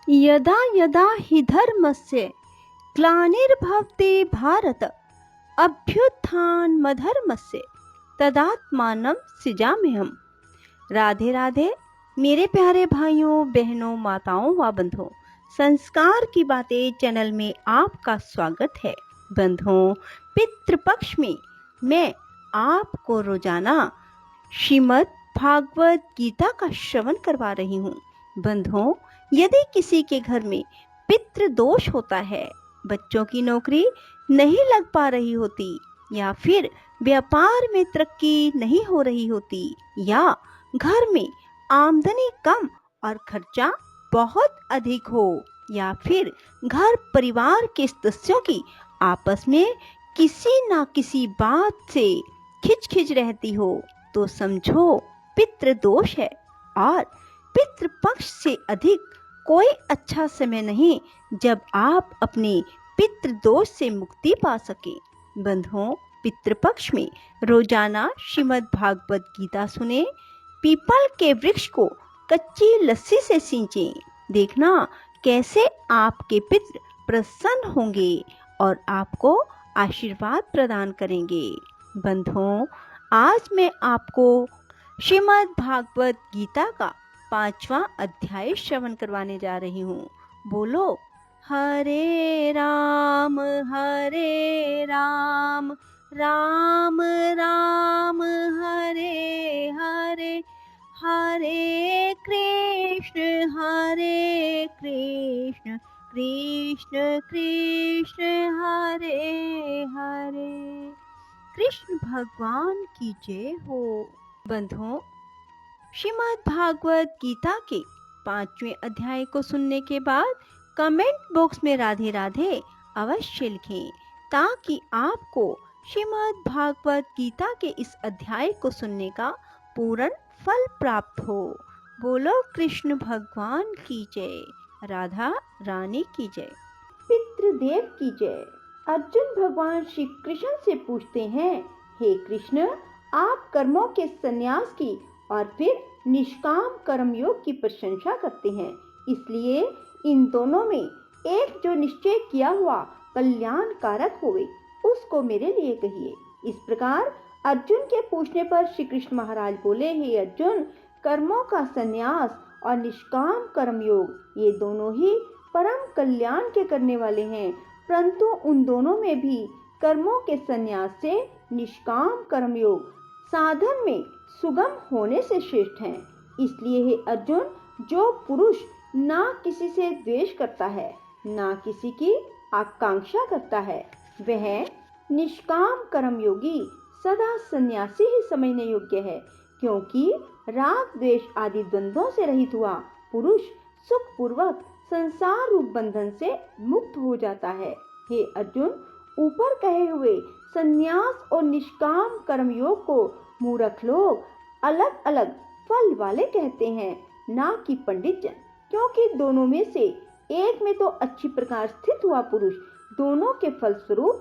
यदा यदा हि धर्मस्य ग्लानिर्भवति भारत अभ्युत्थानमधर्मस्य तदात्मानं सृजाम्यहम्। राधे राधे मेरे प्यारे भाइयों बहनों माताओं व बंधुओं, संस्कार की बातें चैनल में आपका स्वागत है। बंधुओं, पितृपक्ष में मैं आपको रोजाना श्रीमद् भागवत गीता का श्रवण करवा रही हूँ। बंधुओं, यदि किसी के घर में पितृ दोष होता है, बच्चों की नौकरी नहीं लग पा रही होती, या फिर व्यापार में तरक्की नहीं हो रही होती, या घर में आमदनी कम और खर्चा बहुत अधिक हो, या फिर घर परिवार के सदस्यों की आपस में किसी ना किसी बात से खिचखिच रहती हो, तो समझो पितृ दोष है। और पितृपक्ष से अधिक कोई अच्छा समय नहीं जब आप अपने पितृ दोष से मुक्ति पा सके। बंधुओं, पितृपक्ष में रोजाना श्रीमद् भागवत गीता सुने, पीपल के वृक्ष को कच्ची लस्सी से सींचें। देखना कैसे आपके पितृ प्रसन्न होंगे और आपको आशीर्वाद प्रदान करेंगे। बंधुओं, आज मैं आपको श्रीमद् भागवत गीता का 5वां अध्याय श्रवण करवाने जा रही हूँ। बोलो हरे राम राम राम हरे हरे, हरे कृष्ण कृष्ण कृष्ण हरे हरे। कृष्ण भगवान की जय हो। बंधुओं, श्रीमद् भागवत गीता के 5वें अध्याय को सुनने के बाद कमेंट बॉक्स में राधे राधे अवश्य लिखें, ताकि आपको श्रीमद् भागवत गीता के इस अध्याय को सुनने का पूर्ण फल प्राप्त हो। बोलो कृष्ण भगवान की जय, राधा रानी की जय, पितृदेव की जय। अर्जुन भगवान श्री कृष्ण से पूछते हैं, हे कृष्ण, आप कर्मों के संन्यास की और फिर निष्काम कर्मयोग की प्रशंसा करते हैं, इसलिए इन दोनों में एक जो निश्चय किया हुआ कल्याण कारक होवे, उसको मेरे लिए कहिए। इस प्रकार अर्जुन के पूछने पर श्री कृष्ण महाराज बोले, हे अर्जुन, कर्मों का संन्यास और निष्काम कर्मयोग ये दोनों ही परम कल्याण के करने वाले हैं, परंतु उन दोनों में भी कर्मों के संन्यास से निष्काम कर्मयोग साधन में सुगम होने से श्रेष्ठ हैं। इसलिए हे अर्जुन, जो पुरुष ना किसी से द्वेष करता है, ना किसी की आकांक्षा करता है, वह निष्काम कर्मयोगी सदा सन्यासी ही समझने योग्य है, क्योंकि राग द्वेष आदि द्वंद्वों से रहित हुआ पुरुष सुख पूर्वक संसार रूप बंधन से मुक्त हो जाता है। हे अर्जुन, ऊपर कहे हुए संन्यास और निष्काम कर्मयोग को मूर्ख लोग अलग अलग फल वाले कहते हैं, ना कि पंडित जन, क्योंकि दोनों में से एक में तो अच्छी प्रकार स्थित हुआ पुरुष दोनों के फल स्वरूप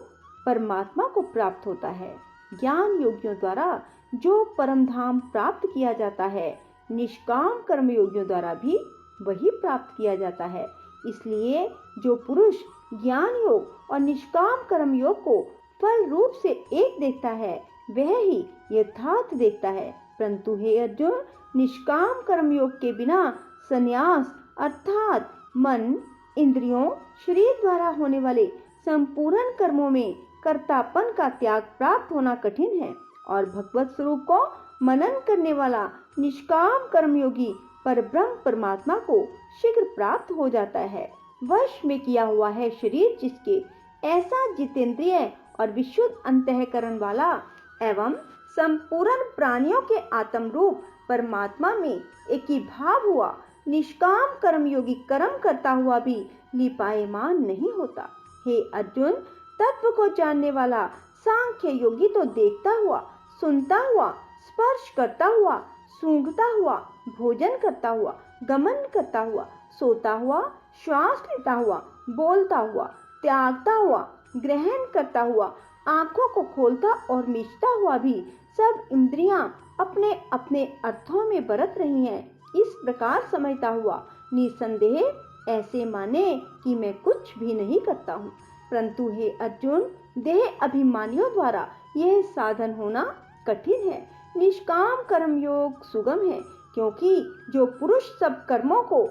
परमात्मा को प्राप्त होता है। ज्ञान योगियों द्वारा जो परम धाम प्राप्त किया जाता है, निष्काम कर्म योगियों द्वारा भी वही प्राप्त किया जाता है। इसलिए जो पुरुष ज्ञान योग और निष्काम कर्म योग को फल रूप से एक देखता है, वह ही यथार्थ देखता है। परंतु हे अर्जुन, निष्काम कर्म योग के बिना संन्यास अर्थात मन, इंद्रियों, शरीर द्वारा होने वाले संपूर्ण कर्मों में कर्तापन का त्याग प्राप्त होना कठिन है, और भगवत स्वरूप को मनन करने वाला निष्काम कर्मयोगी परब्रह्म परमात्मा को शीघ्र प्राप्त हो जाता है। वश में किया हुआ है शरीर जिसके, ऐसा जितेंद्रिय और विशुद्ध अंतःकरण वाला एवं संपूर्ण प्राणियों के आत्म रूप परमात्मा में एकीभाव हुआ निष्काम कर्मयोगी कर्म करता हुआ भी लिपायमान नहीं होता। हे अर्जुन, तत्व को जानने वाला सांख्य योगी तो देखता हुआ, सुनता हुआ, स्पर्श करता हुआ, सूंघता हुआ, भोजन करता हुआ, गमन करता हुआ, सोता हुआ, श्वास लेता हुआ, बोलता हुआ, त्यागता हुआ, ग्रहण करता हुआ, आंखों को खोलता और मीचता हुआ भी सब इंद्रियां अपने अपने अर्थों में बरत रही हैं, इस प्रकार समझता हुआ निसंदेह ऐसे माने कि मैं कुछ भी नहीं करता हूँ। परंतु हे अर्जुन, देह अभिमानियों द्वारा यह साधन होना कठिन है। निष्काम कर्म योग सुगम है, क्योंकि जो पुरुष सब कर्मों को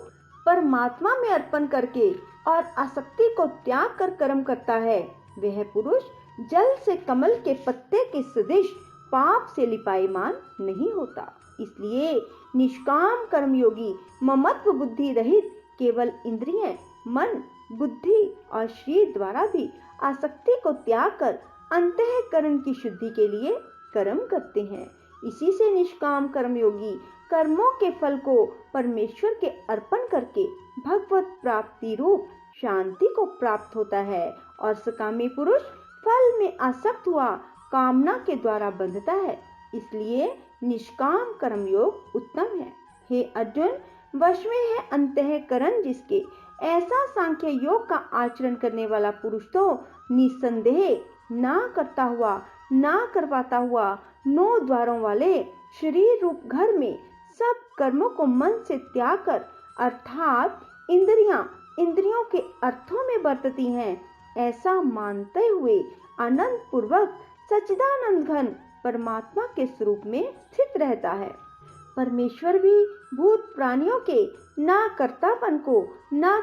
परमात्मा में अर्पण करके और आसक्ति को त्याग कर कर्म करता है, वह पुरुष जल से कमल के पत्ते के सदृश पाप से लिपायमान नहीं होता। इसलिए निष्काम कर्मयोगी ममत्व बुद्धि रहित केवल इंद्रिय, मन, बुद्धि और शरीर द्वारा भी आसक्ति को त्याग कर अंतःकरण की शुद्धि के लिए कर्म करते हैं। इसी से निष्काम कर्मयोगी कर्मों के फल को परमेश्वर के अर्पण करके भगवत प्राप्ति रूप शांति को प्राप्त होता है, और सकामी पुरुष फल में आसक्त हुआ कामना के द्वारा बंधता है। इसलिए निष्काम कर्मयोग उत्तम है। हे अर्जुन, वश में है अंतःकरण जिसके, ऐसा सांख्य योग का आचरण करने वाला पुरुष तो निसंदेह ना करता हुआ ना करवाता हुआ 9 द्वारों वाले शरीर रूप घर में सब कर्मों को मन से त्याग कर, अर्थात इंद्रियों के अर्थों में बरतती हैं, ऐसा मानते हुए आनंद पूर्वक सच्चिदानंद घन परमात्मा के स्वरूप में स्थित रहता है। परमेश्वर भी भूत प्राणियों के ना कर्तापन को, ना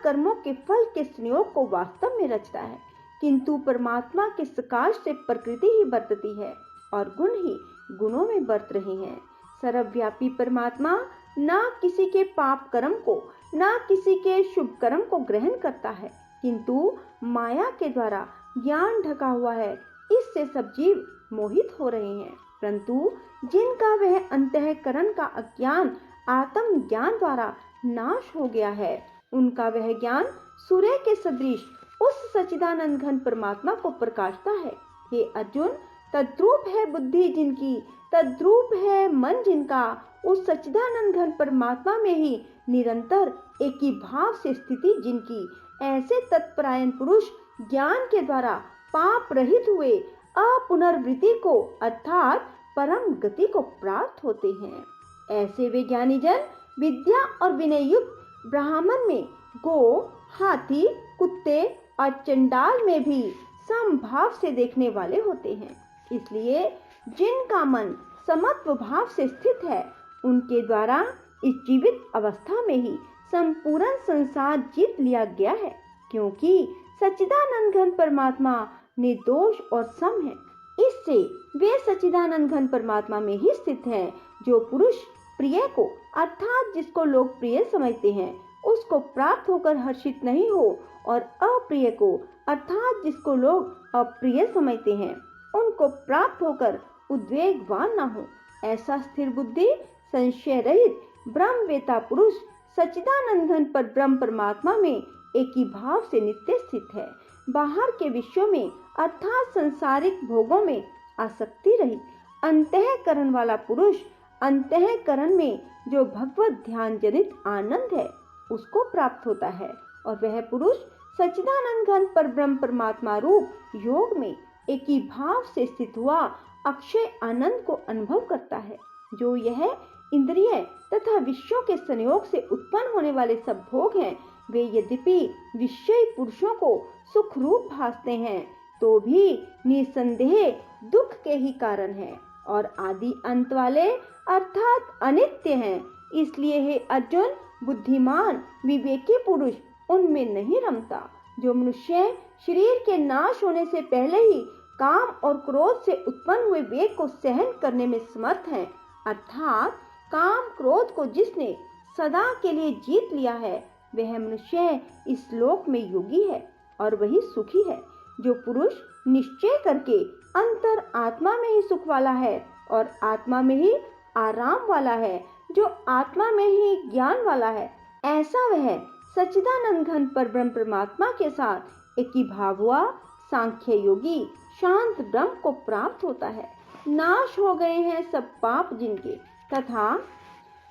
कर्मों के फल के संयोग को वास्तव में रचता है, किंतु परमात्मा के सकाश से प्रकृति ही बरतती है और गुण ही गुणों में बरत रहे हैं। सर्वव्यापी परमात्मा ना किसी के पाप कर्म को, ना किसी के शुभ कर्म को ग्रहण करता है, किंतु माया के द्वारा ज्ञान ढका हुआ है, इससे सब जीव मोहित हो रहे हैं। परंतु जिनका वह अंतःकरण का अज्ञान आत्म ज्ञान द्वारा नाश हो गया है, उनका वह ज्ञान सूर्य के सदृश उस सच्चिदानंद घन परमात्मा को प्रकाशता है। हे अर्जुन, तद्रूप है बुद्धि जिनकी, तद्रूप है मन जिनका, उस सच्चिदानंद घन परमात्मा में ही निरंतर एक ही भाव से स्थिति जिनकी, ऐसे तत्परायण पुरुष ज्ञान के द्वारा पाप रहित हुए अपुनर्वृत्ति को अर्थात परम गति को प्राप्त होते हैं। ऐसे वे ज्ञानी जन विद्या और विनय युक्त ब्राह्मण में गो, हाथी, कुत्ते और चंडाल में भी समभाव से देखने वाले होते हैं। इसलिए जिनका मन समत्व भाव से स्थित है, उनके द्वारा इस जीवित अवस्था में ही संपूर्ण संसार जीत लिया गया है, क्योंकि सच्चिदानंद घन परमात्मा निर्दोष और सम है। इससे वे सच्चिदानंद घन परमात्मा में ही स्थित है। जो पुरुष प्रिय को अर्थात जिसको लोग प्रिय समझते हैं, उसको प्राप्त होकर हर्षित नहीं हो, और अप्रिय को अर्थात जिसको लोग अप्रिय समझते हैं, उनको प्राप्त होकर उद्वेगवान न हो, ऐसा स्थिर बुद्धि संशय रहित ब्रह्मवेता पुरुष सच्चिदानंद घन पर ब्रह्म परमात्मा में एक ही भाव से नित्य स्थित है। बाहर के विषयों में अर्थात सांसारिक भोगों में आसक्ति रहित अंतःकरण वाला पुरुष अंतःकरण में जो भगवत ध्यान जनित आनंद है, उसको प्राप्त होता है, और वह पुरुष सच्चिदानंद घन पर ब्रह्म परमात्मा रूप योग में एक ही भाव से स्थित हुआ अक्षय आनंद को अनुभव करता है। जो यह इंद्रिय तथा विषयों के संयोग से उत्पन्न होने वाले सब भोग हैं, वे यद्यपि विषयी पुरुषों को सुख रूप भासते हैं, तो भी निसंदेह दुख के ही कारण हैं और आदि अंत वाले अर्थात अनित्य हैं। इसलिए हे अर्जुन, बुद्धिमान विवेकी पुरुष उनमें नहीं रमता। जो मनुष्य शरीर के नाश होने से पहले ही काम और क्रोध से उत्पन्न हुए वेग को सहन करने में समर्थ हैं, अर्थात काम क्रोध को जिसने सदा के लिए जीत लिया है, वह मनुष्य इस लोक में योगी है और वही सुखी है। जो पुरुष निश्चय करके अंतर आत्मा में ही सुख वाला है और आत्मा में ही आराम वाला है, जो आत्मा में ही ज्ञान वाला है, ऐसा वह सच्चिदानंद घन पर ब्रह्म परमात्मा के साथ एक ही भाव हुआ सांख्य योगी शांत ब्रह्म को प्राप्त होता है। नाश हो गए हैं सब पाप जिनके, तथा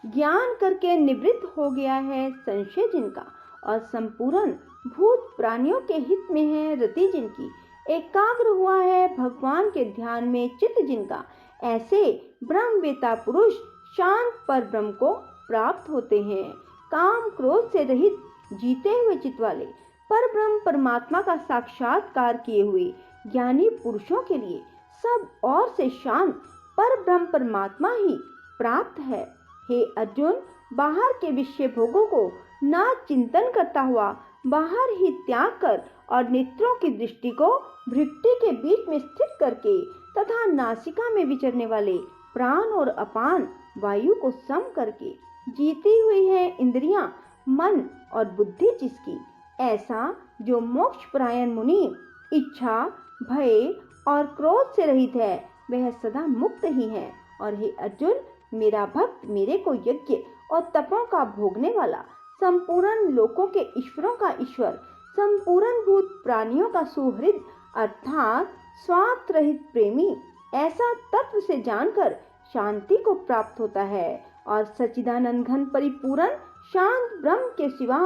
ज्ञान करके निवृत्त हो गया है संशय जिनका, और संपूर्ण भूत प्राणियों के हित में है रति जिनकी, एकाग्र हुआ है भगवान के ध्यान में चित्त जिनका, ऐसे ब्रह्मवेता पुरुष शांत पर ब्रह्म को प्राप्त होते हैं। काम क्रोध से रहित जीते हुए चित्त वाले पर ब्रह्म परमात्मा का साक्षात्कार किए हुए ज्ञानी पुरुषों के लिए सब और से शांत पर ब्रह्म परमात्मा ही प्राप्त है। हे अर्जुन, बाहर के विषय भोगों को ना चिंतन करता हुआ बाहर ही त्याग कर और नेत्रों की दृष्टि को भृकुटी के बीच में स्थित करके तथा नासिका में विचरने वाले प्राण और अपान वायु को सम करके जीती हुई है इंद्रियां, मन और बुद्धि जिसकी, ऐसा जो मोक्ष परायण मुनि इच्छा, भय और क्रोध से रहित है, वह सदा मुक्त ही है। और हे अर्जुन, मेरा भक्त, मेरे को यज्ञ और तपों का भोगने वाला, संपूर्ण लोकों के ईश्वरों का ईश्वर, संपूर्ण भूत प्राणियों का सुहृद अर्थात स्वार्थ रहित प्रेमी, ऐसा तत्व से जानकर शांति को प्राप्त होता है और सच्चिदानंद घन परिपूर्ण शांत ब्रह्म के सिवा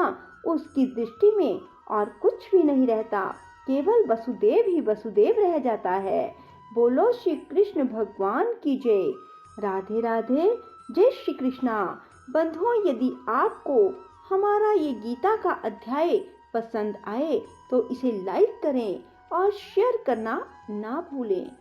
उसकी दृष्टि में और कुछ भी नहीं रहता, केवल वसुदेव ही वसुदेव रह जाता है। बोलो श्री कृष्ण भगवान की जय। राधे राधे, जय श्री कृष्णा। बंधुओं, यदि आपको हमारा ये गीता का अध्याय पसंद आए तो इसे लाइक करें और शेयर करना ना भूलें।